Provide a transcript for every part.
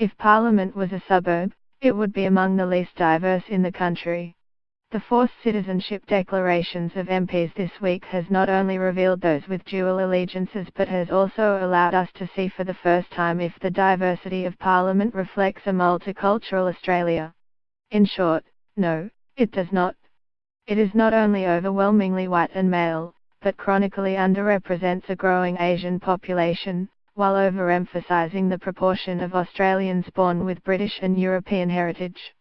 If Parliament was a suburb, it would be among the least diverse in the country. The forced citizenship declarations of MPs this week has not only revealed those with dual allegiances but has also allowed us to see for the first time if the diversity of Parliament reflects a multicultural Australia. In short, no, it does not. It is not only overwhelmingly white and male, but chronically underrepresents a growing Asian population, while overemphasizing the proportion of Australians born with British and European heritage.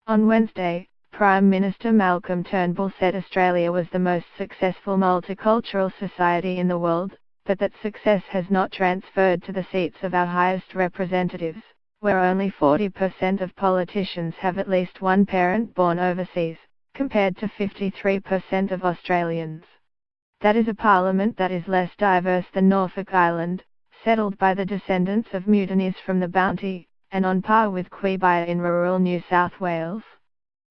On Wednesday, Prime Minister Malcolm Turnbull said Australia was the most successful multicultural society in the world, but that success has not transferred to the seats of our highest representatives, where only 40% of politicians have at least one parent born overseas, compared to 53% of Australians. That is a parliament that is less diverse than Norfolk Island, settled by the descendants of mutineers from the Bounty, and on par with Quebec in rural New South Wales.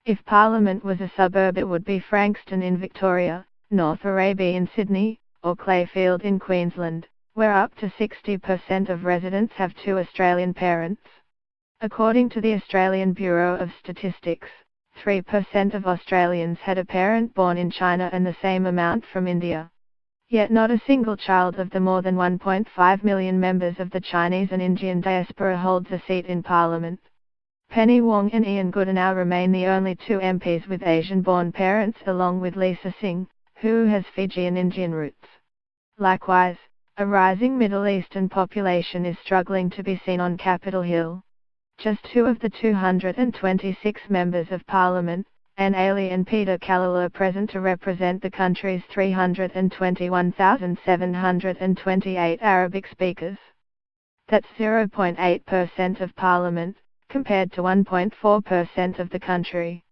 If Parliament was a suburb, it would be Frankston in Victoria, North Araby in Sydney, or Clayfield in Queensland, where up to 60% of residents have two Australian parents. According to the Australian Bureau of Statistics, 3% of Australians had a parent born in China and the same amount from India. Yet not a single child of the more than 1.5 million members of the Chinese and Indian diaspora holds a seat in Parliament. Penny Wong and Ian Goodenow remain the only two MPs with Asian-born parents, along with Lisa Singh, who has Fijian Indian roots. Likewise, a rising Middle Eastern population is struggling to be seen on Capitol Hill. Just two of the 226 members of Parliament, Anne Ailey and Peter Kallal, are present to represent the country's 321,728 Arabic speakers. That's 0.8% of Parliament, compared to 1.4% of the country.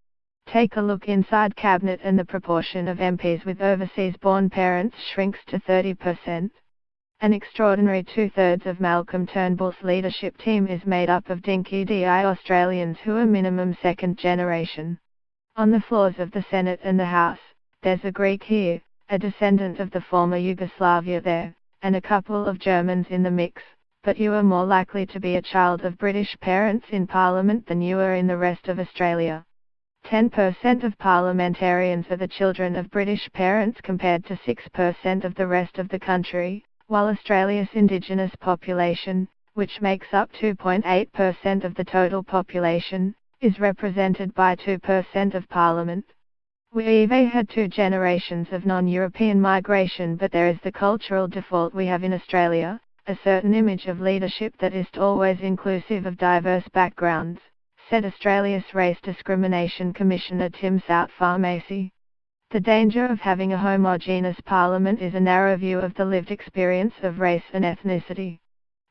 Take a look inside Cabinet and the proportion of MPs with overseas-born parents shrinks to 30%. An extraordinary two-thirds of Malcolm Turnbull's leadership team is made up of dinky-DI Australians who are minimum second generation. On the floors of the Senate and the House, there's a Greek here, a descendant of the former Yugoslavia there, and a couple of Germans in the mix, but you are more likely to be a child of British parents in Parliament than you are in the rest of Australia. 10% of parliamentarians are the children of British parents compared to 6% of the rest of the country, while Australia's Indigenous population, which makes up 2.8% of the total population, is represented by 2% of Parliament. We've had two generations of non-European migration, but there is the cultural default we have in Australia, a certain image of leadership that is always inclusive of diverse backgrounds, said Australia's Race Discrimination Commissioner Tim Southfarr-Macy. The danger of having a homogeneous parliament is a narrow view of the lived experience of race and ethnicity.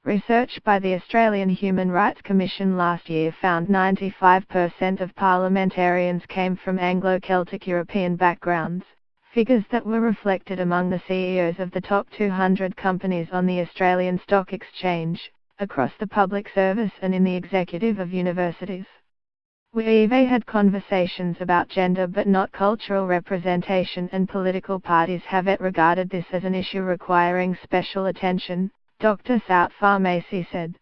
Research by the Australian Human Rights Commission last year found 95% of parliamentarians came from Anglo-Celtic European backgrounds, figures that were reflected among the CEOs of the top 200 companies on the Australian Stock Exchange, across the public service and in the executive of universities. We've had conversations about gender but not cultural representation, and political parties have regarded this as an issue requiring special attention, Dr. Southfarr-Macy said.